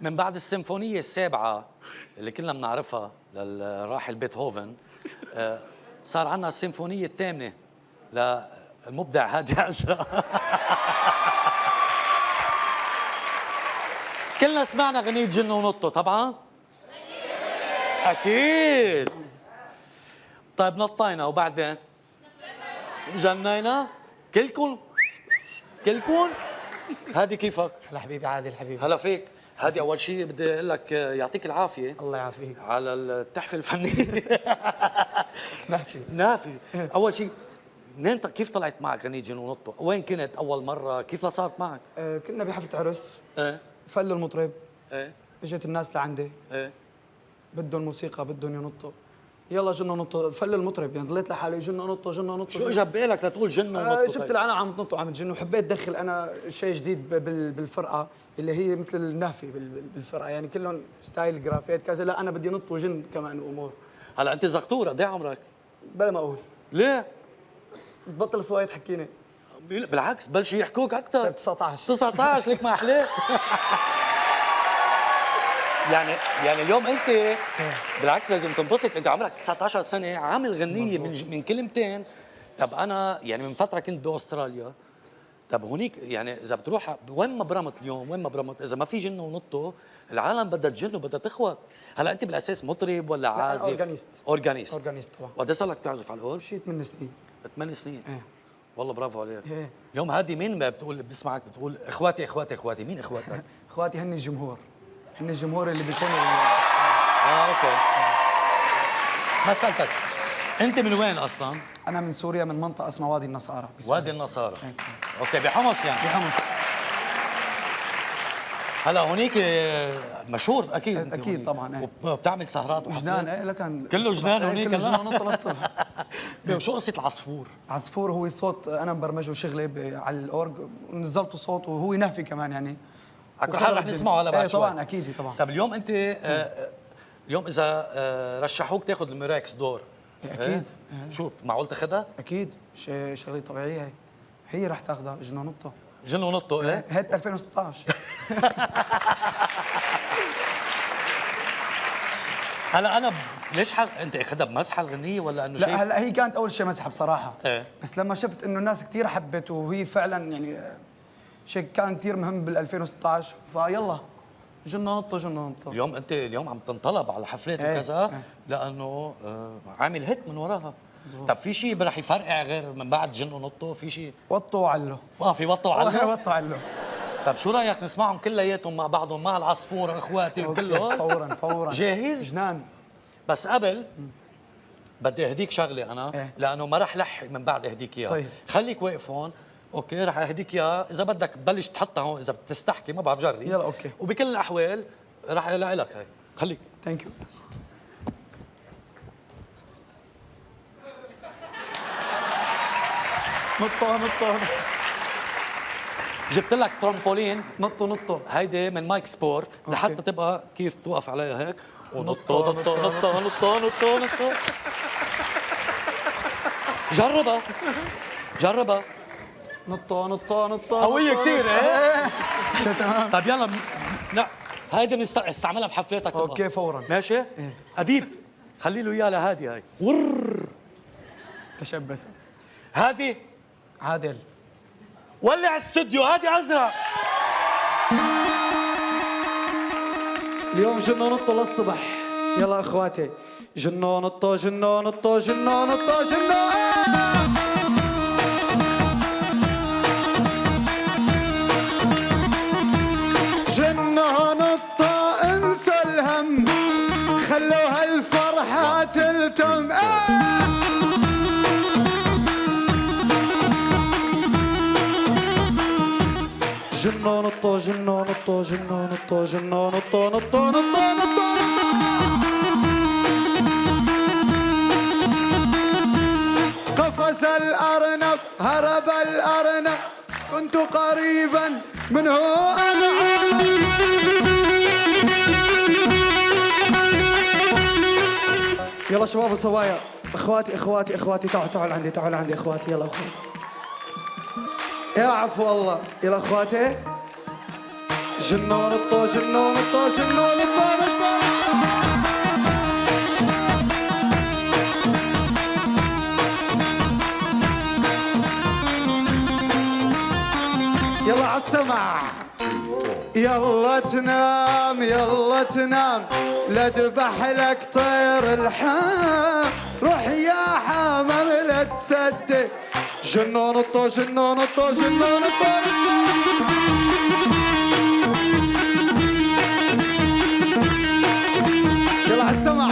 من بعد السيمفونية السابعة اللي كلنا بنعرفها للراحل بيتهوفن، صار عندنا السيمفونية الثامنة للمبدع هادي عزرا. كلنا سمعنا غنية جن ونطو طبعا؟ أكيد. طيب نطينا وبعدين؟ جنينا؟ كلكم؟ هادي كيفك؟ هلا حبيبي عادل حبيبي. هلا فيك. هادي أول شيء بدي أقول لك يعطيك العافية. الله يعافيك. على التحفة الفنية. نافي. أول شيء منين كيف طلعت معك غنية جن ونطو؟ وين كنت أول مرة؟ كيف صارت معك؟ كنا بحفلة عرس. إيه فل المطرب. إيه اجت الناس لعندي. إيه بدهم موسيقى بدهم ينطوا. يلا جن ونطوا. فل المطرب يعني ضليت لحالي جن ونطوا جن ونطوا. شو اجى ببالك لتقول جن ونطوا؟ شفت العالم عم تنط وعم تجن وحبيت ادخل انا شيء جديد بالفرقه اللي هي مثل النهفي بالفرقه، يعني كلهم ستايل جرافيت كذا، لا انا بدي نط وجن كمان وامور. هلا انت زغطور، قد ايه عمرك؟ بلا ما اقول. ليه؟ بطل صوايا تحكيني. بالعكس بلشوا يحكوك اكثر. طيب 19 ليك ما احلاه. يعني اليوم انت بالعكس لازم تنبسط، انت عمرك 19 سنه عامل غنيه من كلمتين. طب انا يعني من فتره كنت باستراليا، طب هونيك يعني اذا بتروح وين ما برمت اليوم، وين ما برمت اذا ما في جن ونطوا العالم بدها تجن وبدها تخوت. هلا انت بالاساس مطرب ولا عازف؟ اورجانيست طبعا. وقد صار لك تعزف على الاورج؟ شيء 8 سنين. 8 سنين؟ ايه والله برافو عليك. ايه. يوم هادي مين ما بتقول بسمعك بتقول اخواتي اخواتي اخواتي، مين اخواتك؟ اخواتي هن الجمهور اللي بيكونوا اوكي. ما سألتك انت من وين اصلا؟ انا من سوريا، من منطقه اسمها وادي النصارى. وادي النصارى. اوكي بحمص يعني. بحمص. هلا هونيك مشهور اكيد. اكيد طبعا. وبتعمل سهرات وجنان. ايه لكن كله جنان هونيك. كله جنان نط للصبح. شو قصه العصفور؟ عصفور هو صوت انا مبرمجه شغله على الاورج ونزلته صوت وهو نهفي كمان يعني. على كل حال رح نسمعه هلا بعد شوي. طبعا اكيد طبعا. طب اليوم انت اليوم اذا رشحوك تاخذ الميراكس دور اكيد. شو معقول تاخذها؟ اكيد شغله طبيعيه هي رح تاخذها. جن ونطه. جن ونطه. ايه هات 2016. هلا انا ليش انت اخذها بمزحه الغنيه ولا انه شيء؟ لا هلا هي كانت اول شيء مزحه بصراحه. ايه. بس لما شفت انه الناس كثير حبت وهي فعلا يعني شيء كان كثير مهم بال 2016 فيلا جن ونطه جن ونطه. اليوم عم تنطلب على حفلات وكذا لانه عامل هيت من وراها. طب في شيء رح يفرقع غير من بعد جن ونطه؟ في شيء وطوا وعلو. في وطوا وعلو. وطوا وعلو. طب شو رايك نسمعهم كلياتهم مع بعضهم مع العصفور اخواتي وكلهم؟ فورا جاهز؟ جنان. بس قبل بدي اهديك شغله انا لانه ما رح لح من بعد اهديك اياها. طيب. خليك واقف هون. اوكي رح اهديك اياها، اذا بدك تبلش تحطها هون اذا بتستحكي ما بعرف جري. يلا اوكي. وبكل الاحوال رح لك هي. خليك. ثانك يو. نطوا جبت لك ترامبولين. نطوا هيدي من مايك سبورت لحتى تبقى كيف توقف عليها هيك ونطوا نطوا. جربها. نطوا قوية كثير. ايه شو تمام. طيب يلا لا هيدي بنستعملها بحفلاتك. اوكي فورا. ماشي. اديب خلي له اياها لهادي هاي. تشبث. هادي عادل ولع الاستوديو. هادي ازرق. اليوم جن ونطوا للصبح. يلا اخواتي جن ونطوا جن ونطوا جن ونطوا جن. جن ونطوا انسى الهم خلوا هالفرحة تلتم. جن ونطوا جن ونطوا جن ونطوا جن ونطوا نطوا نطوا. قفز الأرنب هرب الأرنب كنت قريبا منه أنا. يلا شباب وصبايا اخواتي تعالوا عندي اخواتي. يلا اخواتي يا عفو الله. يلا اخواتي جنون الطو جنون الطو جنون الطو يلا عالسمع يلا تنام يلا تنام لا ذبح لك طير الحام روح يا حمام لا تصدق جنون الطو جنون الطو جنون الطو يلا عالسمع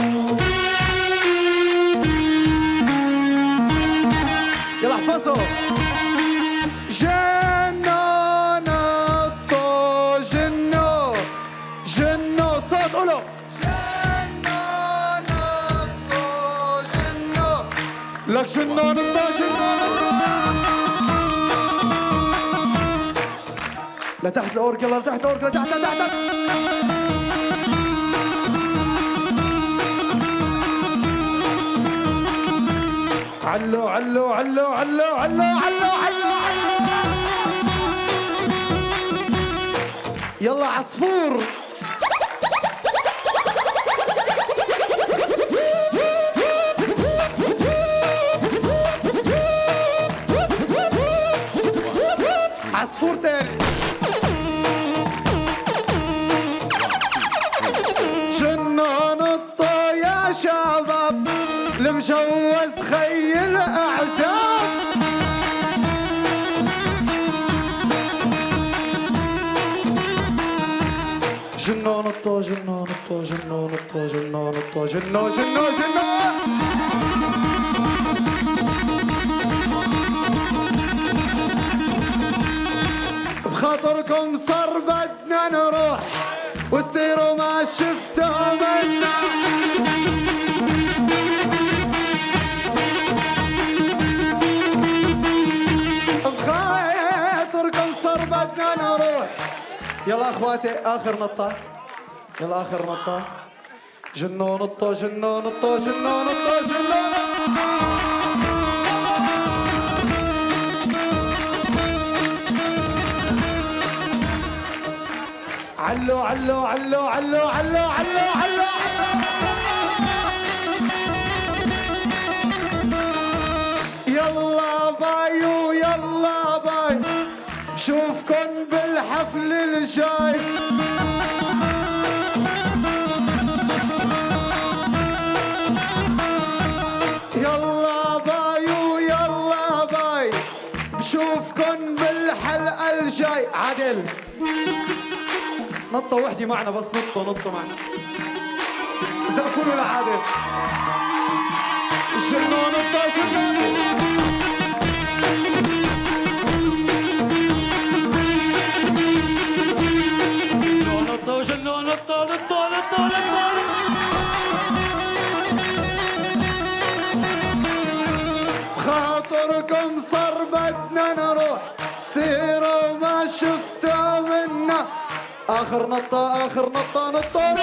يلا احفظوا جنون الطو جنو جنو صوت قولوا جنون الطو جنو لك جنون الطو جنون لتحت الأورج يلا لتحت الأورج لتحت لتحت علو علو علو علو علو علو علو يلا عصفور عصفور تاني جنون الطو يا شباب المجوز خي الأعزاب جنون الطو جنون الطو جنون الطو جنون الطو جنون جنون جنون بخاطركم صار بدنا نروح واستيروا ما شفتوا منا بخاطركم صار بدنا نروح يلا اخواتي اخر نطة يلا اخر نطة جنون الطو جنون الطو جنون الطو جنون علو علو علو علو علو علو علو يلا باي ويلا باي بشوفكن بالحفل الجاي يلا باي ويلا باي بشوفكن بالحلقة الجاي عادل نطة وحدة معنا بس نطة معنا زقفوا له لعادل جنون الطو جنون الطو جنون الطو الطو الطو الطو خاطركم صار بدنا نروح سيروا ما شفتوا منا آخر نطة آخر نطة نطة